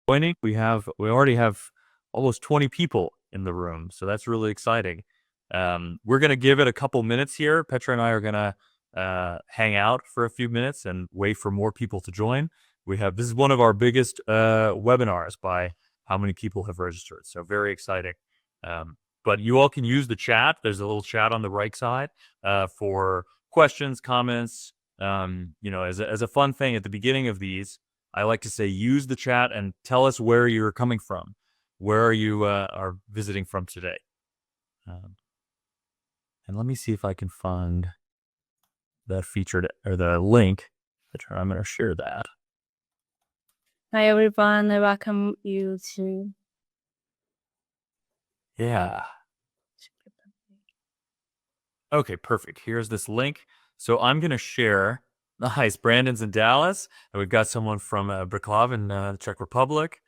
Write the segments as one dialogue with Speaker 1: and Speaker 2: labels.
Speaker 1: joining. We already have almost 20 people in the room, so that's really exciting. We're gonna give it a couple minutes here. Petra and I are gonna hang out for a few minutes and wait for more people to join. This is one of our biggest webinars by how many people have registered, so very exciting. But you all can use the chat. There's a little chat on the right side for questions, comments. As a fun thing at the beginning of these, I like to say use the chat and tell us where you're coming from. Where are you are visiting from today? And let me see if I can find that featured or the link. I'm going to share that.
Speaker 2: Hi everyone, I welcome you to.
Speaker 1: Yeah. Okay, perfect. Here's this link. So I'm going to share. Nice. Brandon's in Dallas. And we've got someone from Bratislava in the Czech Republic.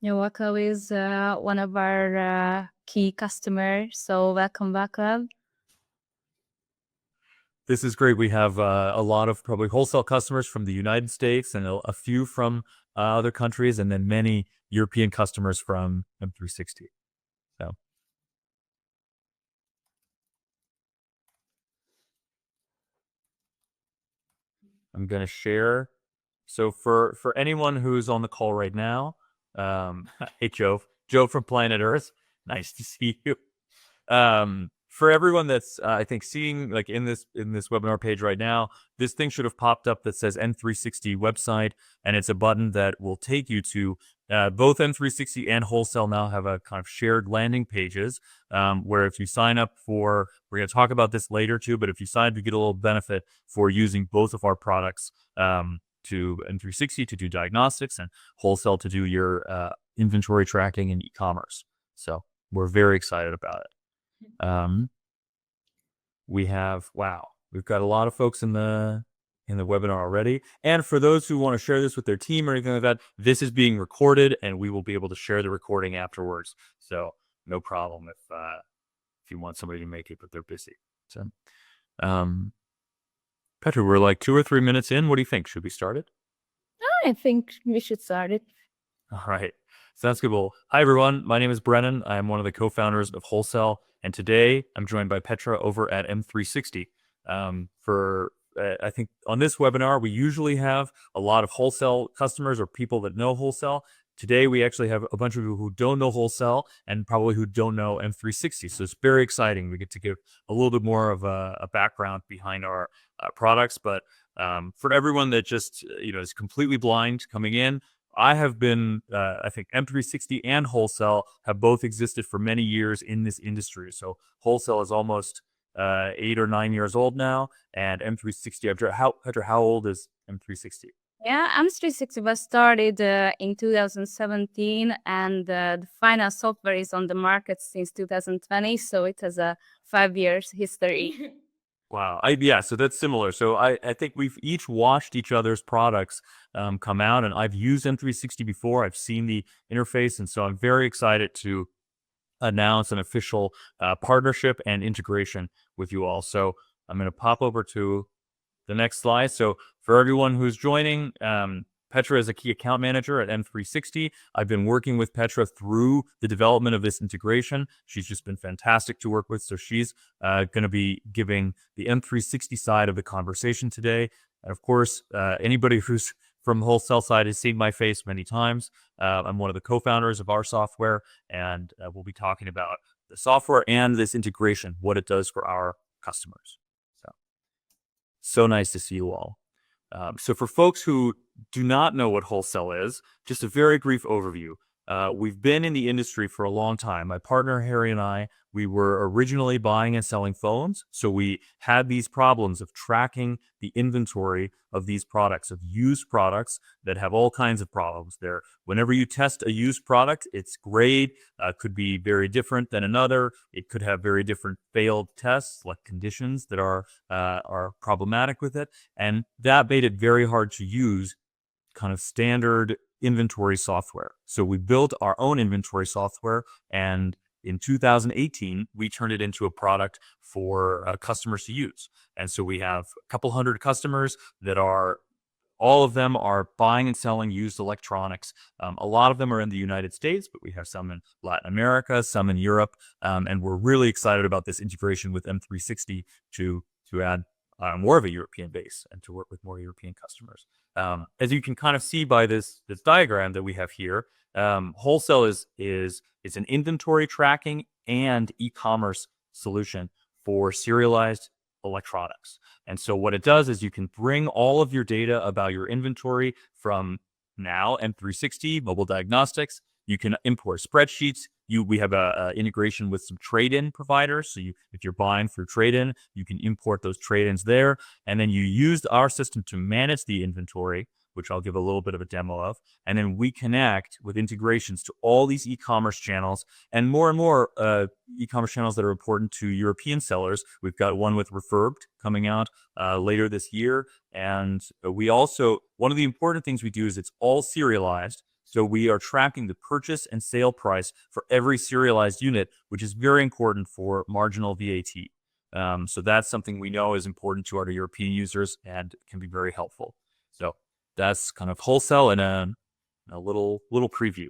Speaker 2: Waka is one of our key customers, so welcome.
Speaker 1: This is great. We have a lot of probably wholesale customers from the United States and a few from other countries, and then many European customers from M360. So I'm going to share. So for anyone who's on the call right now, hey Joe from Planet Earth, nice to see you. For everyone that's I think seeing like in this webinar page right now, this thing should have popped up that says M360 website, and it's a button that will take you to both M360 and WholeCell now have a kind of shared landing pages where if you sign up for, we're going to talk about this later too, but if you sign up, you get a little benefit for using both of our products to M360 to do diagnostics and WholeCell to do your inventory tracking and e-commerce. So we're very excited about it. We've got a lot of folks in the webinar already. And for those who want to share this with their team or anything like that, this is being recorded and we will be able to share the recording afterwards. So no problem if you want somebody to make it, but they're busy. So, Petra, we're like 2 or 3 minutes in. What do you think? Should we start it?
Speaker 2: I think we should start it.
Speaker 1: All right. Sounds good. Well, hi, everyone. My name is Brennan. I am one of the co-founders of WholeCell. And today I'm joined by Petra over at M360. I think on this webinar, we usually have a lot of WholeCell customers or people that know WholeCell. Today, we actually have a bunch of people who don't know WholeCell and probably who don't know M360. So it's very exciting. We get to give a little bit more of a background behind our products. But for everyone that just is completely blind coming in, I have been, I think M360 and WholeCell have both existed for many years in this industry. So WholeCell is almost 8 or 9 years old now, and M360, how old is M360?
Speaker 2: Yeah, M360 was started in 2017, and the final software is on the market since 2020, so it has a 5 years history.
Speaker 1: Wow. So that's similar. So I think we've each watched each other's products come out, and I've used M360 before. I've seen the interface, and so I'm very excited to announce an official partnership and integration with you all. So I'm going to pop over to the next slide. So for everyone who's joining, Petra is a key account manager at M360. I've been working with Petra through the development of this integration. She's just been fantastic to work with. So she's going to be giving the M360 side of the conversation today. And of course, anybody who's from the WholeCell side has seen my face many times. I'm one of the co-founders of our software, and we'll be talking about the software and this integration, what it does for our customers. So nice to see you all. So for folks who do not know what WholeCell is, just a very brief overview. We've been in the industry for a long time. My partner, Harry, and I, we were originally buying and selling phones. So we had these problems of tracking the inventory of these products, of used products that have all kinds of problems there. Whenever you test a used product, its grade could be very different than another. It could have very different failed tests, like conditions that are problematic with it. And that made it very hard to use kind of standard inventory software. So we built our own inventory software, and in 2018, we turned it into a product for customers to use. And so we have a couple hundred customers that are All of them are buying and selling used electronics. A lot of them are in the United States, but we have some in Latin America, some in Europe, and we're really excited about this integration with M360 to add more of a European base and to work with more European customers. As you can kind of see by this diagram that we have here, WholeCell is an inventory tracking and e-commerce solution for serialized electronics. And so what it does is you can bring all of your data about your inventory from now M360 mobile diagnostics. You can import spreadsheets. We have a integration with some trade-in providers. So if you're buying through trade-in, you can import those trade-ins there, and then you use our system to manage the inventory, which I'll give a little bit of a demo of. And then we connect with integrations to all these e-commerce channels and more e-commerce channels that are important to European sellers. We've got one with Refurbed coming out later this year. And we also, one of the important things we do is it's all serialized. So we are tracking the purchase and sale price for every serialized unit, which is very important for marginal VAT. So that's something we know is important to our European users and can be very helpful. So that's kind of WholeCell in a little preview.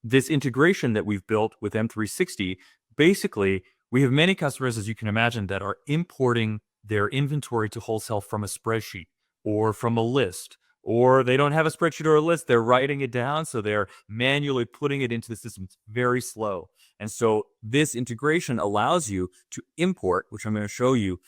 Speaker 1: This integration that we've built with M360, basically, we have many customers, as you can imagine, that are importing their inventory to WholeCell from a spreadsheet or from a list, or they don't have a spreadsheet or a list. They're writing it down, so they're manually putting it into the system. It's very slow. And so this integration allows you to import, which I'm going to show you,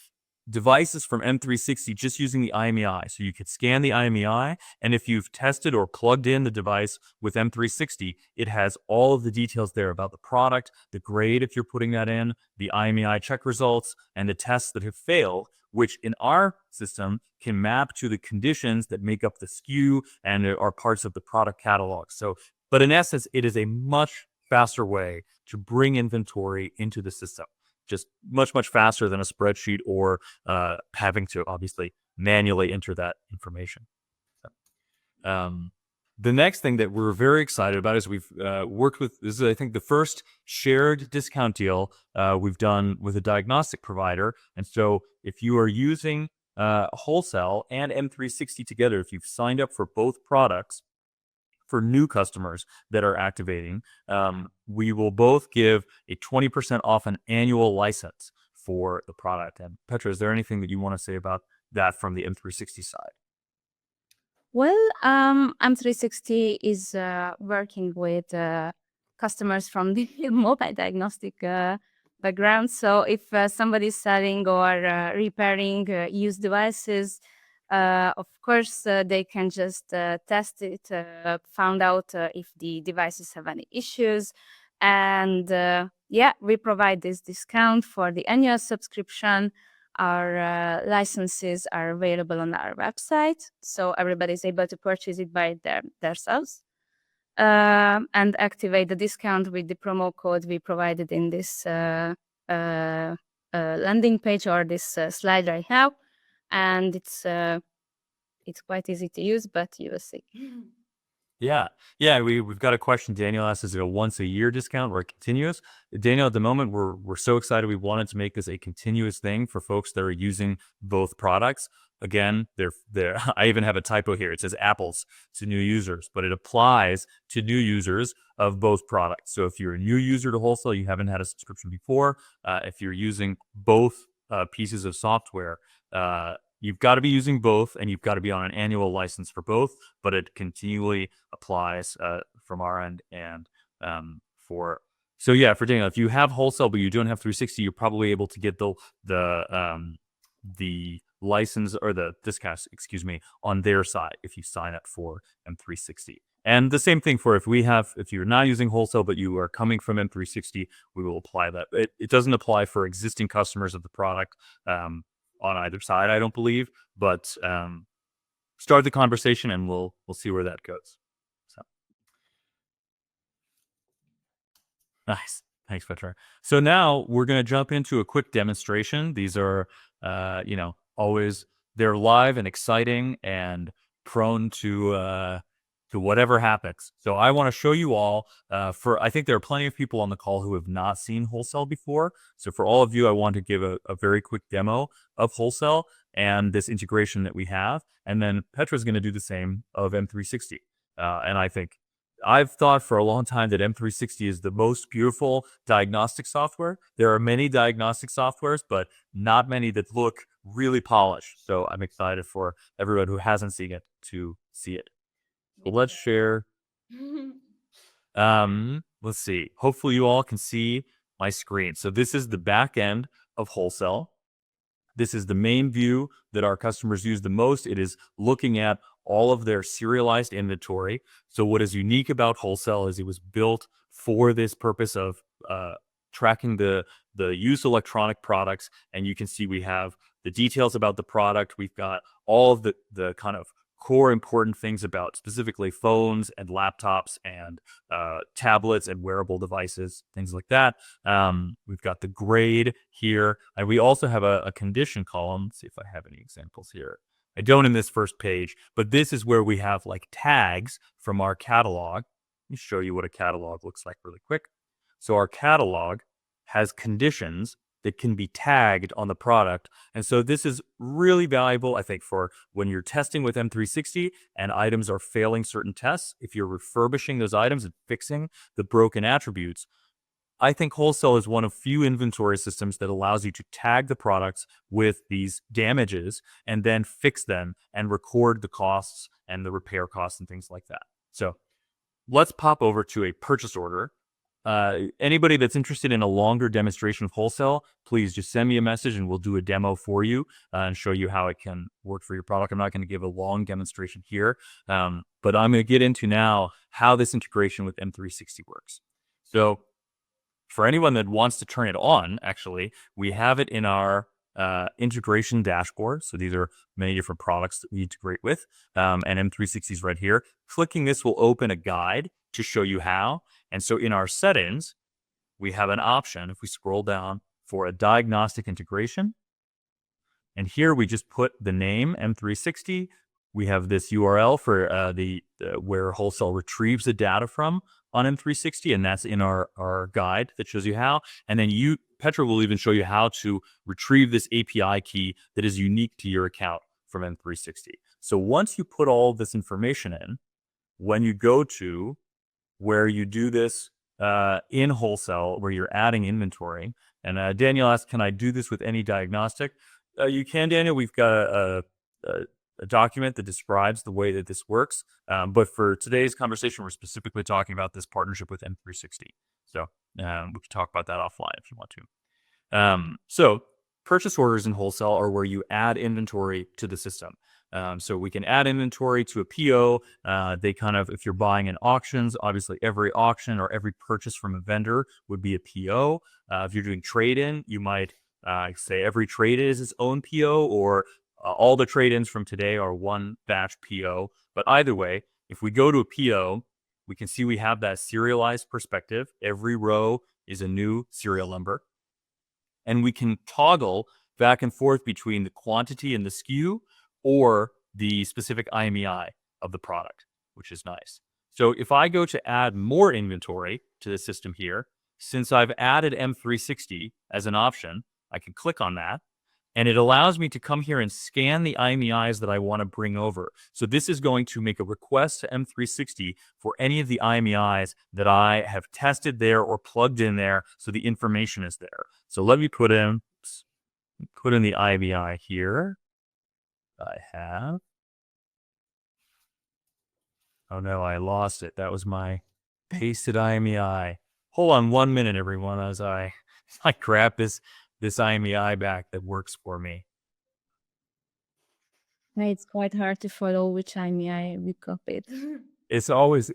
Speaker 1: devices from M360 just using the IMEI. So you could scan the IMEI, and if you've tested or plugged in the device with M360, it has all of the details there about the product, the grade if you're putting that in, the IMEI check results, and the tests that have failed, which in our system can map to the conditions that make up the SKU and are parts of the product catalog. So, but in essence, it is a much faster way to bring inventory into the system. Just much faster than a spreadsheet or having to obviously manually enter that information. The next thing that we're very excited about is we've worked with, this is I think the first shared discount deal we've done with a diagnostic provider. And so if you are using WholeCell and M360 together, if you've signed up for both products, for new customers that are activating, we will both give a 20% off an annual license for the product. And Petra, is there anything that you want to say about that from the M360 side?
Speaker 2: Well, M360 is working with customers from the mobile diagnostic background. So if somebody's selling or repairing used devices, of course, they can just test it, found out if the devices have any issues. And yeah, we provide this discount for the annual subscription. Our licenses are available on our website, so everybody's able to purchase it by themselves and activate the discount with the promo code we provided in this landing page or this slide right now. And it's quite easy to use, but you will see.
Speaker 1: Yeah, we've got a question. Daniel asks, is it a once a year discount or a continuous? Daniel, at the moment, we're so excited. We wanted to make this a continuous thing for folks that are using both products. Again, I even have a typo here. It says apples to new users, but it applies to new users of both products. So if you're a new user to WholeCell, you haven't had a subscription before, if you're using both pieces of software, you've got to be using both, and you've got to be on an annual license for both, but it continually applies from our end. And for Daniel, if you have WholeCell but you don't have 360, you're probably able to get the license or the discount, on their side if you sign up for M360. And the same thing for if you're not using WholeCell but you are coming from M360, we will apply that. It doesn't apply for existing customers of the product on either side, I don't believe, but start the conversation and we'll see where that goes. So nice. Thanks, Petra. So now we're going to jump into a quick demonstration. These are, always, they're live and exciting and prone to whatever happens. So I want to show you all, I think there are plenty of people on the call who have not seen WholeCell before. So for all of you, I want to give a very quick demo of WholeCell. and this integration that we have. And then Petra's going to do the same of M360. And I think I've thought for a long time that M360 is the most beautiful diagnostic software. There are many diagnostic softwares, but not many that look really polished. So I'm excited for everyone who hasn't seen it to see it. So let's share. Let's see. Hopefully you all can see my screen. So this is the back end of WholeCell. This is the main view that our customers use the most. It is looking at all of their serialized inventory. So what is unique about WholeCell is it was built for this purpose of tracking the used electronic products. And you can see we have the details about the product. We've got all of the kind of core important things about specifically phones and laptops and tablets and wearable devices, things like that. We've got the grade here, and we also have a condition column. Let's see if I have any examples here. I don't in this first page, but this is where we have like tags from our catalog. Let me show you what a catalog looks like really quick. So our catalog has conditions that can be tagged on the product. And so this is really valuable, I think, for when you're testing with M360 and items are failing certain tests. If you're refurbishing those items and fixing the broken attributes, I think WholeCell is one of few inventory systems that allows you to tag the products with these damages and then fix them and record the costs and the repair costs and things like that. So let's pop over to a purchase order. Anybody that's interested in a longer demonstration of WholeCell, please just send me a message and we'll do a demo for you and show you how it can work for your product. I'm not going to give a long demonstration here, but I'm going to get into now how this integration with M360 works. So for anyone that wants to turn it on, actually, we have it in our integration dashboard. So these are many different products that we integrate with, and M360 is right here. Clicking this will open a guide to show you how. And so in our settings, we have an option, if we scroll down, for a diagnostic integration. And here we just put the name M360. We have this URL for where WholeCell retrieves the data from on M360, and that's in our guide that shows you how. And then Petra will even show you how to retrieve this API key that is unique to your account from M360. So once you put all of this information in, when you go to where you do this in WholeCell, where you're adding inventory, and Daniel asked, can I do this with any diagnostic? You can, Daniel. We've got a document that describes the way that this works. But for today's conversation, we're specifically talking about this partnership with M360. So we can talk about that offline if you want to. So purchase orders in WholeCell are where you add inventory to the system. So we can add inventory to a PO. They kind of, if you're buying in auctions, obviously every auction or every purchase from a vendor would be a PO. If you're doing trade-in, you might say every trade is its own PO, or all the trade-ins from today are one batch PO. But either way, if we go to a PO, we can see we have that serialized perspective. Every row is a new serial number. And we can toggle back and forth between the quantity and the SKU or the specific IMEI of the product, which is nice. So if I go to add more inventory to the system here, since I've added M360 as an option, I can click on that, and it allows me to come here and scan the IMEIs that I want to bring over. So this is going to make a request to M360 for any of the IMEIs that I have tested there or plugged in there, so the information is there. So let me put in the IMEI here. I have. Oh no, I lost it. That was my pasted IMEI. Hold on 1 minute, everyone, as I grab this IMEI back that works for me.
Speaker 2: It's quite hard to follow which IMEI we copied.
Speaker 1: It's always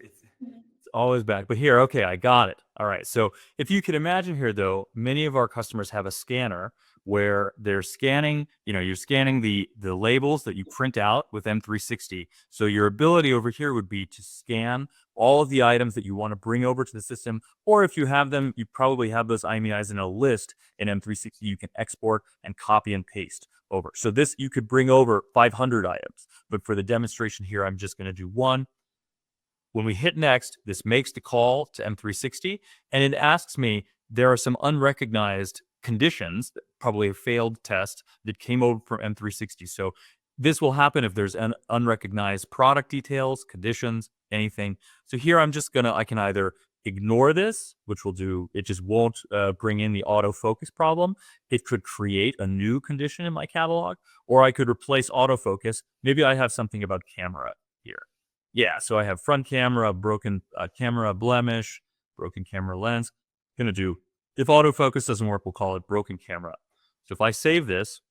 Speaker 1: back. But here, okay, I got it. All right. So if you can imagine here, though, many of our customers have a scanner where they're scanning, you're scanning the labels that you print out with M360. So your ability over here would be to scan all of the items that you want to bring over to the system. Or if you have them, you probably have those IMEIs in a list in M360 you can export and copy and paste over. So this, you could bring over 500 items. But for the demonstration here, I'm just going to do one. When we hit next, this makes the call to M360, and it asks me, there are some unrecognized conditions, probably a failed test that came over from M360. So this will happen if there's an unrecognized product details, conditions, anything. So here I can either ignore this, which will do, it just won't bring in the autofocus problem. It could create a new condition in my catalog, or I could replace autofocus. Maybe I have something about camera here. Yeah, so I have front camera, broken camera blemish, broken camera lens. Gonna do, if autofocus doesn't work, we'll call it broken camera. So if I save this,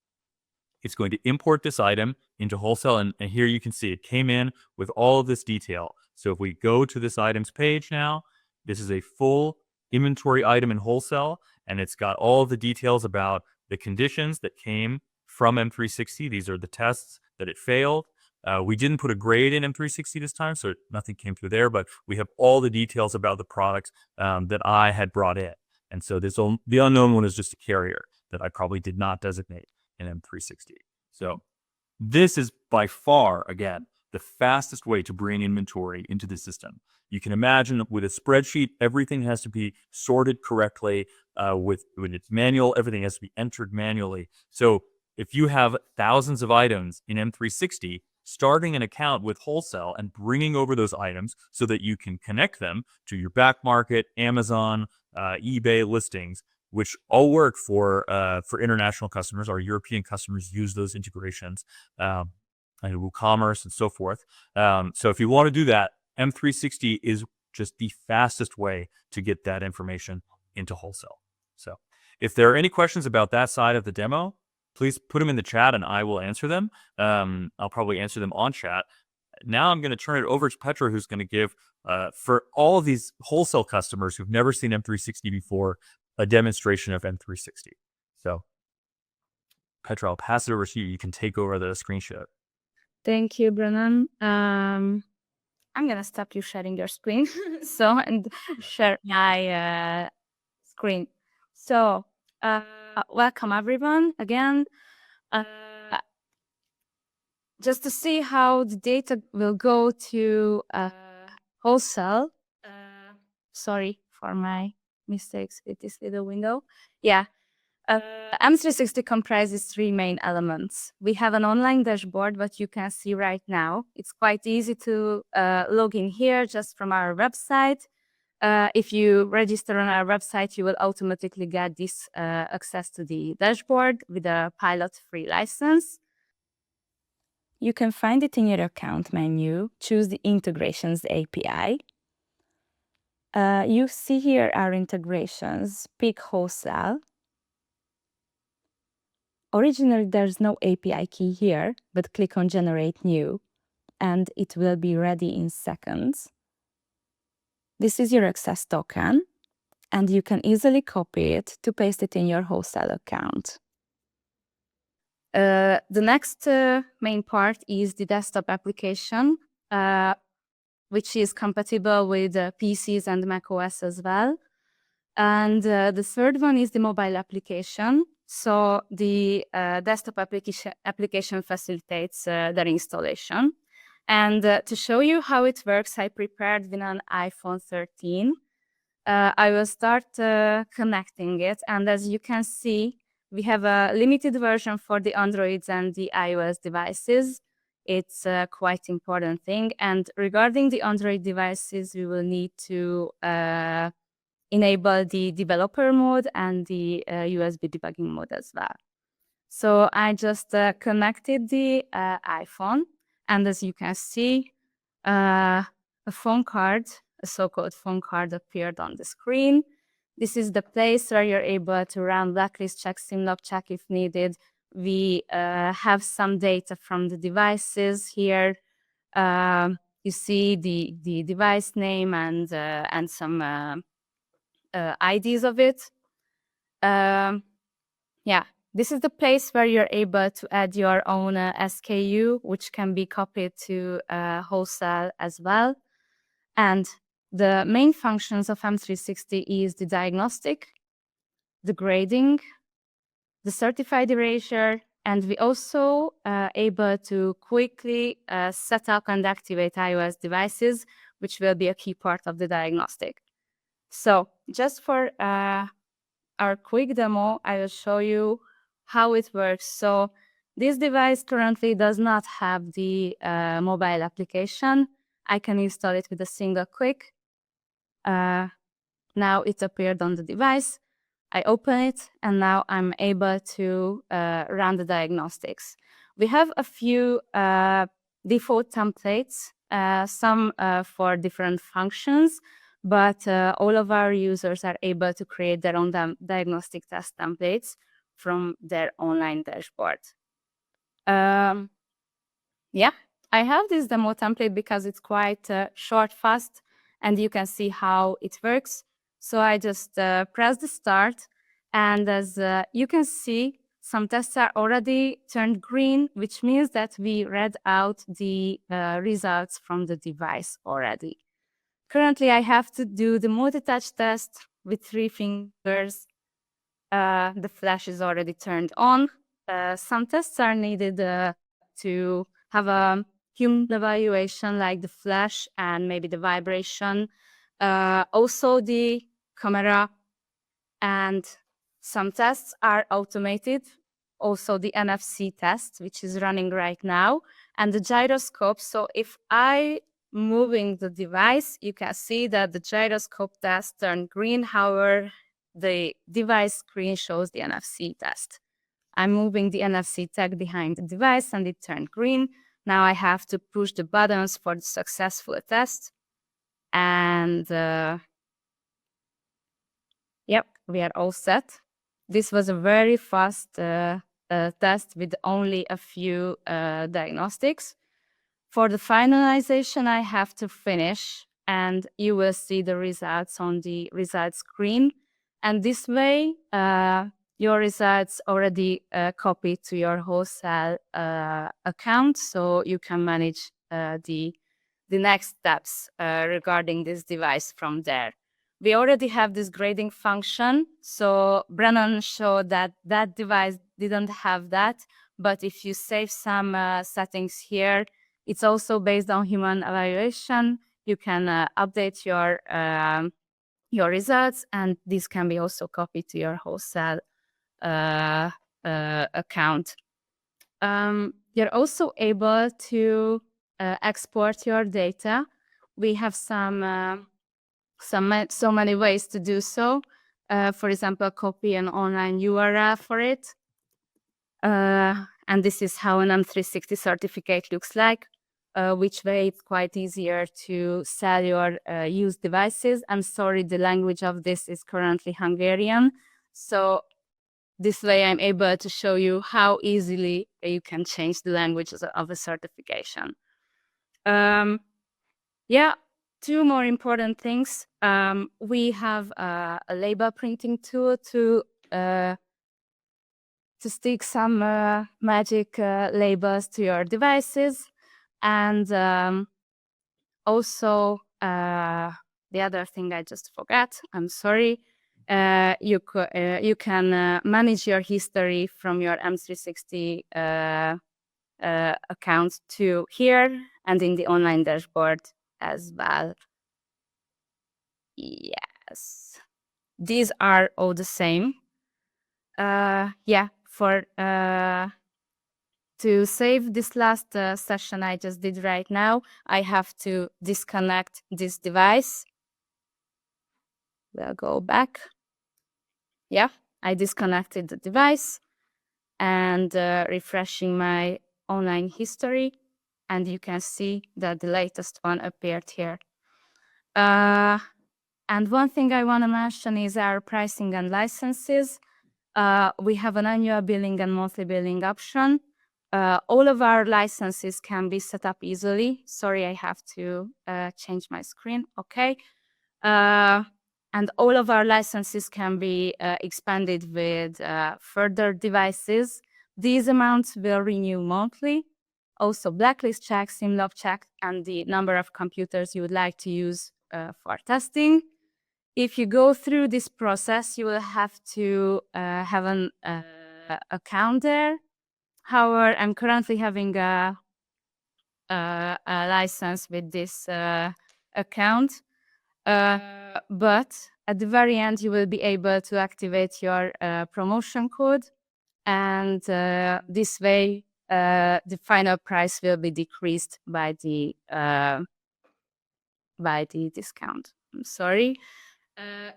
Speaker 1: it's going to import this item into WholeCell, and here you can see it came in with all of this detail. So if we go to this items page now, this is a full inventory item in WholeCell, and it's got all of the details about the conditions that came from M360. These are the tests that it failed. We didn't put a grade in M360 this time, so nothing came through there, but we have all the details about the products that I had brought in. And so the unknown one is just a carrier that I probably did not designate in M360. So this is by far, again, the fastest way to bring inventory into the system. You can imagine with a spreadsheet, everything has to be sorted correctly. When it's manual, everything has to be entered manually. So if you have thousands of items in M360, starting an account with WholeCell and bringing over those items so that you can connect them to your back market, Amazon, eBay listings, which all work for international customers. Our European customers use those integrations, and WooCommerce and so forth. So if you want to do that, M360 is just the fastest way to get that information into WholeCell. So if there are any questions about that side of the demo, please put them in the chat and I will answer them. I'll probably answer them on chat. Now I'm going to turn it over to Petra, who's going to give, for all of these WholeCell customers who've never seen M360 before, a demonstration of M360. So Petra, I'll pass it over to you. You can take over the screenshot.
Speaker 2: Thank you, Brennan. I'm gonna stop you sharing your screen and share my screen. So welcome everyone again. Just to see how the data will go to WholeCell. Sorry for my mistakes with this little window. Yeah. M360 comprises three main elements. We have an online dashboard, what you can see right now. It's quite easy to log in here just from our website. If you register on our website, you will automatically get this access to the dashboard with a pilot free license. You can find it in your account menu, choose the Integrations API. You see here our integrations, pick WholeCell. Originally, there's no API key here, but click on Generate New, and it will be ready in seconds. This is your access token, and you can easily copy it to paste it in your WholeCell account. The next main part is the desktop application, which is compatible with PCs and macOS as well. And the third one is the mobile application. So the desktop application facilitates their installation. And to show you how it works, I prepared with an iPhone 13. I will start connecting it. And as you can see, we have a limited version for the Androids and the iOS devices. It's a quite important thing. And regarding the Android devices, we will need to enable the developer mode and the USB debugging mode as well. So I just connected the iPhone, and as you can see, a phone card, a so-called phone card, appeared on the screen. This is the place where you're able to run blacklist check, SIMLog check if needed. We have some data from the devices here. You see the device name and some IDs of it. Yeah, this is the place where you're able to add your own SKU, which can be copied to WholeCell as well. And the main functions of M360 is the diagnostic, the grading, the certified erasure, and we also able to quickly set up and activate iOS devices, which will be a key part of the diagnostic. So just for our quick demo, I will show you how it works. So this device currently does not have the mobile application. I can install it with a single click. Now it appeared on the device. I open it, and now I'm able to run the diagnostics. We have a few default templates, some for different functions, but all of our users are able to create their own diagnostic test templates from their online dashboard. Yeah, I have this demo template because it's quite short, fast, and you can see how it works. So I just press the start, and as you can see, some tests are already turned green, which means that we read out the results from the device already. Currently, I have to do the multi-touch test with 3 fingers. The flash is already turned on. Some tests are needed to have a human evaluation, like the flash and maybe the vibration. Also the camera, and some tests are automated. Also the NFC test, which is running right now, and the gyroscope. So if I moving the device, you can see that the gyroscope test turned green. However, the device screen shows the NFC test. I'm moving the NFC tag behind the device and it turned green. Now I have to push the buttons for the successful test. And yep, we are all set. This was a very fast test with only a few diagnostics. For the finalization, I have to finish, and you will see the results on the results screen. And this way, your results already copy to your WholeCell account, so you can manage the next steps regarding this device from there. We already have this grading function, so Brennan showed that that device didn't have that, but if you save some settings here, it's also based on human evaluation. You can update your results, and this can be also copied to your WholeCell account. You're also able to export your data. We have so many ways to do so. For example, copy an online URL for it. And this is how an M360 certificate looks like, which way it's quite easier to sell your used devices. I'm sorry, the language of this is currently Hungarian. So this way I'm able to show you how easily you can change the language of a certification. Yeah, 2 more important things. We have a label printing tool to stick some magic labels to your devices. And also, the other thing I just forgot, I'm sorry, you can manage your history from your M360 account to here and in the online dashboard as well. Yes, these are all the same. Yeah, for to save this last session I just did right now, I have to disconnect this device. We'll go back. Yeah, I disconnected the device and refreshing my online history, and you can see that the latest one appeared here. And one thing I want to mention is our pricing and licenses. We have an annual billing and monthly billing option. All of our licenses can be set up easily. Sorry, I have to change my screen. Okay. And all of our licenses can be expanded with further devices. These amounts will renew monthly. Also, blacklist check, SIM-log check, and the number of computers you would like to use for testing. If you go through this process, you will have to have an account there. However, I'm currently having a license with this account, but at the very end, you will be able to activate your promotion code, and this way, the final price will be decreased by the discount. I'm sorry.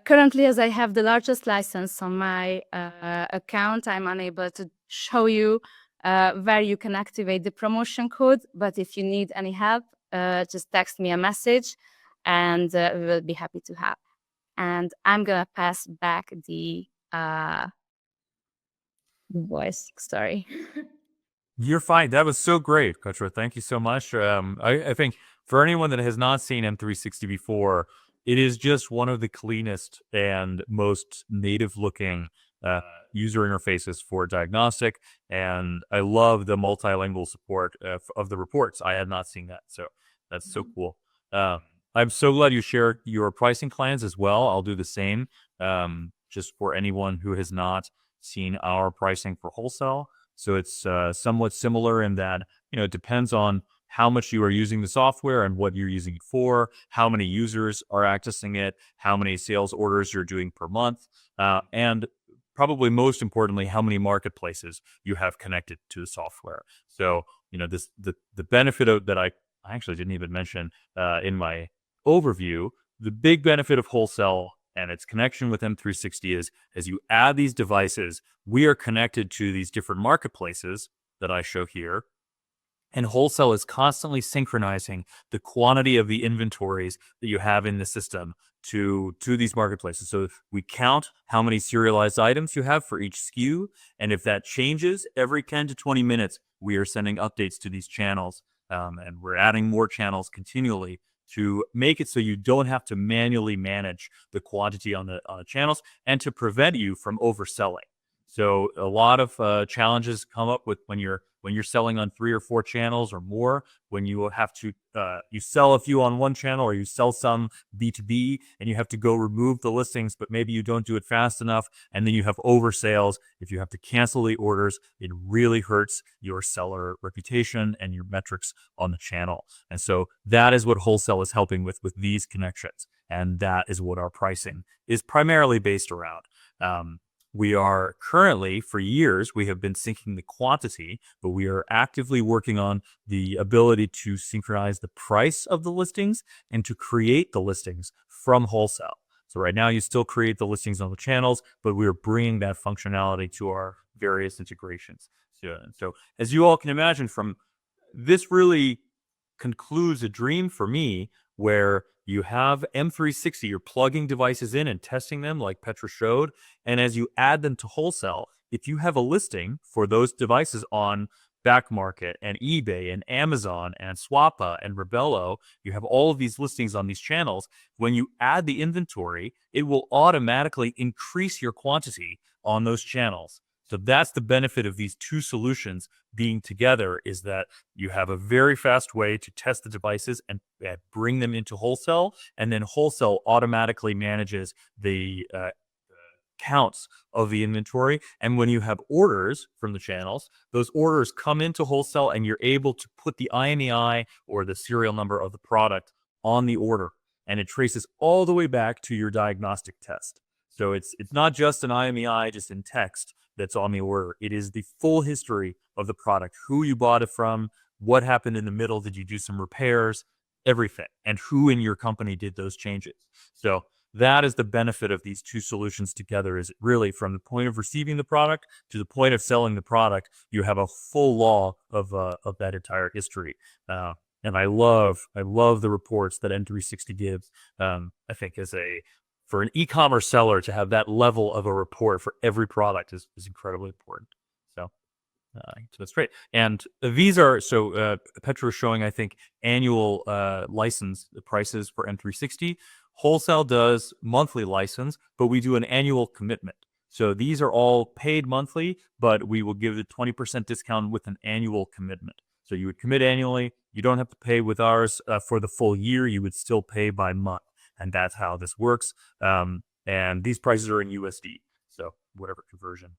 Speaker 2: Currently, as I have the largest license on my account, I'm unable to show you where you can activate the promotion code. But if you need any help, just text me a message, and we will be happy to help. And I'm gonna pass back the voice. Sorry.
Speaker 1: You're fine. That was so great, Petra. Thank you so much. I think for anyone that has not seen M360 before, it is just one of the cleanest and most native-looking user interfaces for diagnostic, and I love the multilingual support of the reports. I had not seen that, so that's so cool. I'm so glad you shared your pricing plans as well. I'll do the same, just for anyone who has not seen our pricing for WholeCell. So it's somewhat similar in that, it depends on how much you are using the software and what you're using it for, how many users are accessing it, how many sales orders you're doing per month, and probably most importantly, how many marketplaces you have connected to the software. So, the benefit of that I actually didn't even mention in my overview, the big benefit of WholeCell and its connection with M360 is, as you add these devices, we are connected to these different marketplaces that I show here. And WholeCell is constantly synchronizing the quantity of the inventories that you have in the system to these marketplaces. So we count how many serialized items you have for each SKU. And if that changes every 10 to 20 minutes, we are sending updates to these channels. And we're adding more channels continually to make it so you don't have to manually manage the quantity on the channels and to prevent you from overselling. So a lot of challenges come up with when you're selling on 3 or 4 channels or more, when you have to you sell a few on one channel or you sell some B2B and you have to go remove the listings, but maybe you don't do it fast enough, and then you have oversales. If you have to cancel the orders, it really hurts your seller reputation and your metrics on the channel. And so that is what WholeCell is helping with these connections, and that is what our pricing is primarily based around. We are currently, for years, we have been syncing the quantity, but we are actively working on the ability to synchronize the price of the listings and to create the listings from WholeCell. So right now you still create the listings on the channels, but we are bringing that functionality to our various integrations. So as you all can imagine, from this really concludes a dream for me where you have M360, you're plugging devices in and testing them like Petra showed. And as you add them to WholeCell, if you have a listing for those devices on Backmarket and eBay and Amazon and Swappa and Rebello, you have all of these listings on these channels. When you add the inventory, it will automatically increase your quantity on those channels. So that's the benefit of these two solutions being together, is that you have a very fast way to test the devices and bring them into WholeCell, and then WholeCell automatically manages the counts of the inventory. And when you have orders from the channels, those orders come into WholeCell and you're able to put the IMEI or the serial number of the product on the order, and it traces all the way back to your diagnostic test. So it's not just an IMEI just in text that's on the order. It is the full history of the product, who you bought it from, what happened in the middle, did you do some repairs, everything, and who in your company did those changes. So that is the benefit of these two solutions together, is really from the point of receiving the product to the point of selling the product, you have a full log of that entire history. And I love the reports that M360 gives. I think for an e-commerce seller to have that level of a report for every product is incredibly important. So that's great. And these are, Petra was showing, I think, annual license prices for M360. WholeCell does monthly license, but we do an annual commitment. So these are all paid monthly, but we will give the 20% discount with an annual commitment. So you would commit annually. You don't have to pay with ours for the full year. You would still pay by month. And that's how this works. And these prices are in USD. So whatever conversion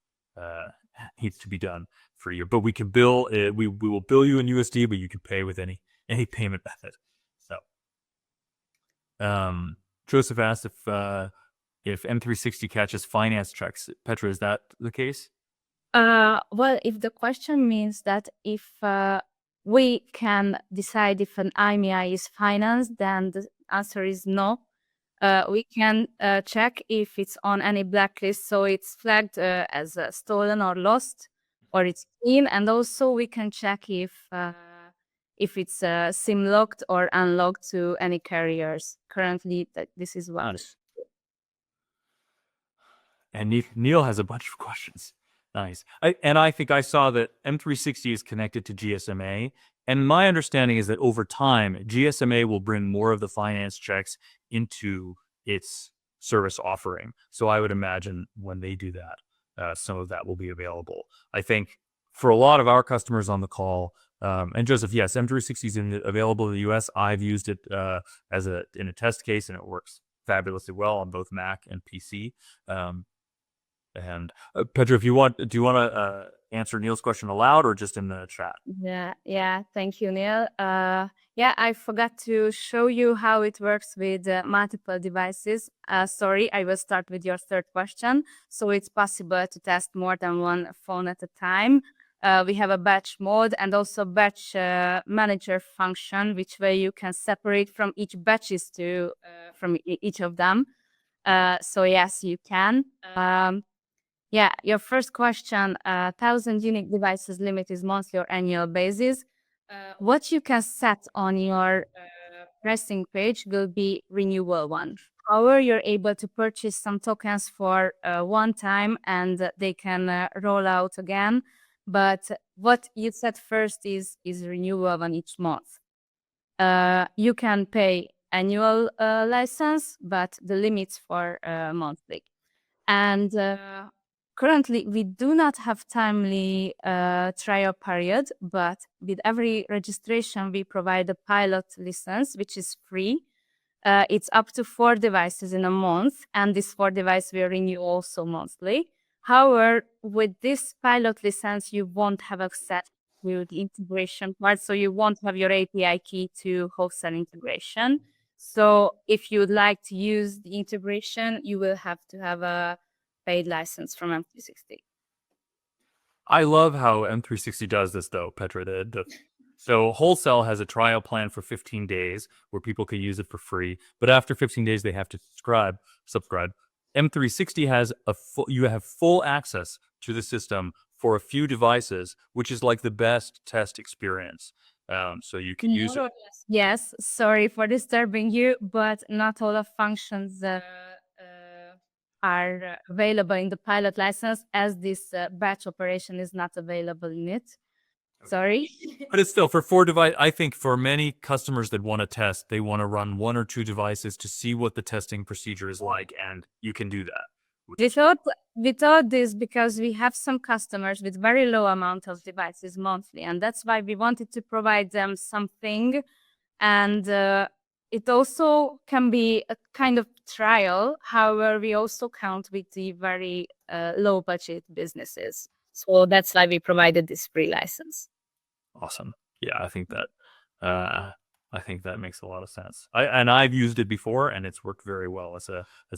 Speaker 1: needs to be done for you. But we can bill, we will bill you in USD, but you can pay with any payment method. So Joseph asked if if M360 catches finance checks. Petra, is that the case?
Speaker 2: Well, if the question means that if we can decide if an IMEI is financed, then the answer is no. We can check if it's on any blacklist, so it's flagged as stolen or lost, or it's clean, and also we can check if it's SIM locked or unlocked to any carriers. Currently, this is what.
Speaker 1: Nice. And Neil has a bunch of questions. Nice. I think I saw that M360 is connected to GSMA. And my understanding is that over time, GSMA will bring more of the finance checks into its service offering. So I would imagine when they do that, some of that will be available. I think for a lot of our customers on the call, and Joseph, yes, M360 is available in the US. I've used it in a test case, and it works fabulously well on both Mac and PC. And Petra, do you want to answer Neil's question aloud or just in the chat?
Speaker 2: Yeah. Thank you, Neil. Yeah, I forgot to show you how it works with multiple devices. Sorry, I will start with your third question. So it's possible to test more than one phone at a time. We have a batch mode and also batch manager function, which way you can separate from each batches to from each of them. So yes, you can. Yeah, your first question, 1,000 unique devices limit is monthly or annual basis. What you can set on your pricing page will be renewal one. However, you're able to purchase some tokens for one time and they can roll out again. But what you set first is renewal one each month. You can pay annual license, but the limits for monthly. And currently, we do not have timely trial period, but with every registration, we provide a pilot license, which is free. It's up to 4 devices in a month, and this 4 devices will renew also monthly. However, with this pilot license, you won't have access to the integration part, so you won't have your API key to WholeCell integration. So if you'd like to use the integration, you will have to have a paid license from M360.
Speaker 1: I love how M360 does this, though, Petra. So WholeCell has a trial plan for 15 days where people can use it for free, but after 15 days, they have to subscribe. M360 has you have full access to the system for a few devices, which is like the best test experience. So you can use it.
Speaker 2: Yes, sorry for disturbing you, but not all of functions are available in the pilot license, as this batch operation is not available in it. Sorry.
Speaker 1: But it's still for 4 devices. I think for many customers that want to test, they want to run 1 or 2 devices to see what the testing procedure is like, and you can do that.
Speaker 2: We thought this because we have some customers with very low amount of devices monthly, and that's why we wanted to provide them something. And it also can be a kind of trial. However, we also count with the very low budget businesses. So that's why we provided this free license.
Speaker 1: Awesome. Yeah, I think that makes a lot of sense. I've used it before, and it's worked very well as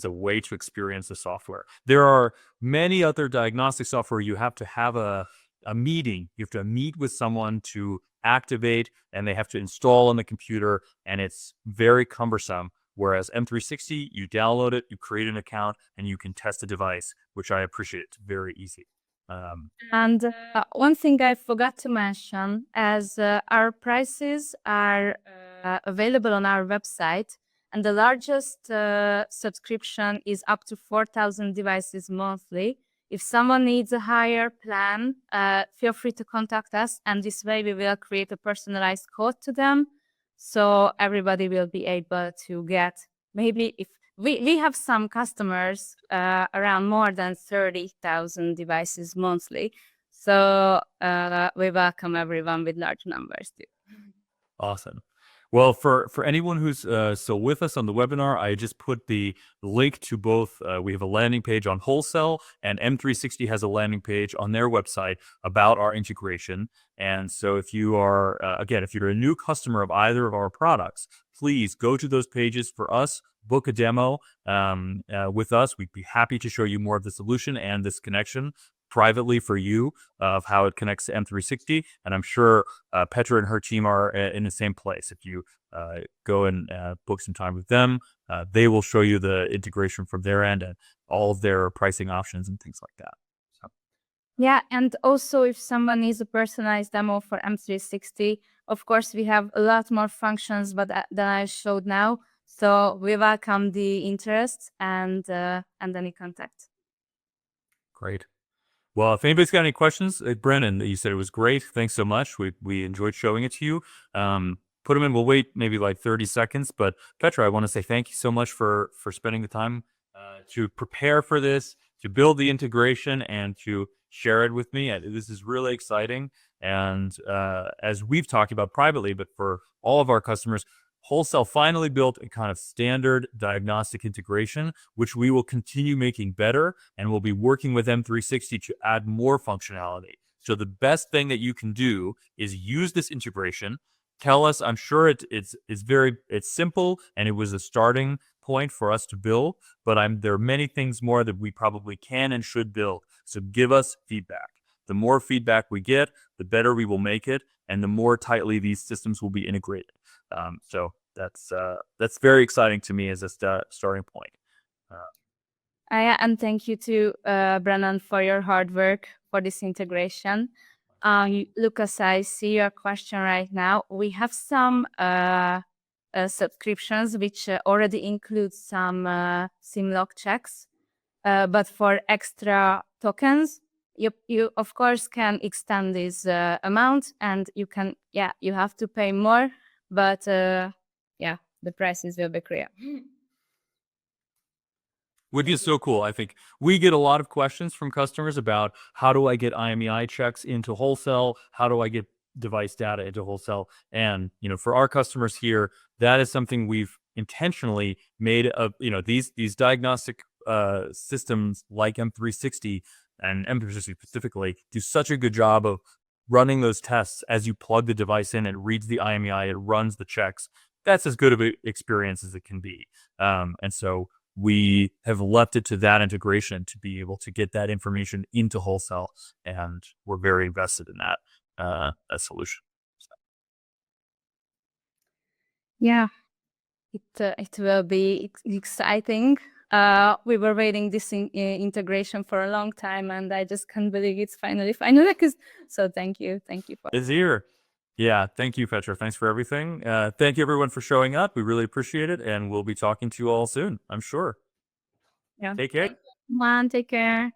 Speaker 1: a way to experience the software. There are many other diagnostic software you have to have a meeting. You have to meet with someone to activate, and they have to install on the computer, and it's very cumbersome. Whereas M360, you download it, you create an account, and you can test the device, which I appreciate. It's very easy.
Speaker 2: And one thing I forgot to mention, as our prices are available on our website, and the largest subscription is up to 4,000 devices monthly. If someone needs a higher plan, feel free to contact us, and this way we will create a personalized code to them, so everybody will be able to get, maybe if we have some customers around more than 30,000 devices monthly. So we welcome everyone with large numbers too.
Speaker 1: Awesome. Well, for anyone who's still with us on the webinar, I just put the link to both. We have a landing page on WholeCell, and M360 has a landing page on their website about our integration. And so if you are, again, if you're a new customer of either of our products, please go to those pages for us, book a demo with us. We'd be happy to show you more of the solution and this connection privately for you of how it connects to M360. And I'm sure Petra and her team are in the same place. If you go and book some time with them, they will show you the integration from their end and all of their pricing options and things like that. So.
Speaker 2: Yeah, and also if someone needs a personalized demo for M360, of course, we have a lot more functions but than I showed now. So we welcome the interest and any contact.
Speaker 1: Great. Well, if anybody's got any questions, Brennan, you said it was great. Thanks so much. We enjoyed showing it to you. Put them in. We'll wait maybe like 30 seconds. But Petra, I want to say thank you so much for spending the time to prepare for this, to build the integration, and to share it with me. This is really exciting. And as we've talked about privately, but for all of our customers, WholeCell finally built a kind of standard diagnostic integration, which we will continue making better, and we'll be working with M360 to add more functionality. So the best thing that you can do is use this integration. Tell us, I'm sure it's simple, and it was a starting point for us to build, but there are many things more that we probably can and should build. So give us feedback. The more feedback we get, the better we will make it, and the more tightly these systems will be integrated. So that's very exciting to me as a starting point.
Speaker 2: And thank you to Brennan for your hard work for this integration. Lucas, I see your question right now. We have some subscriptions which already include some SIM-lock checks, but for extra tokens, you of course can extend this amount, and you have to pay more, but the prices will be clear.
Speaker 1: Which is so cool. I think we get a lot of questions from customers about how do I get IMEI checks into WholeCell? How do I get device data into WholeCell? And for our customers here, that is something we've intentionally made these diagnostic systems like M360 and M360 specifically do such a good job of running those tests as you plug the device in. It reads the IMEI, it runs the checks. That's as good of an experience as it can be. And so we have left it to that integration to be able to get that information into WholeCell, and we're very invested in that solution. So.
Speaker 2: Yeah, it will be exciting. We were waiting this integration for a long time, and I just can't believe it's finally. So thank you for.
Speaker 1: It's here. Yeah, thank you, Petra. Thanks for everything. Thank you, everyone, for showing up. We really appreciate it, and we'll be talking to you all soon, I'm sure.
Speaker 2: Yeah.
Speaker 1: Take care.
Speaker 2: Take care.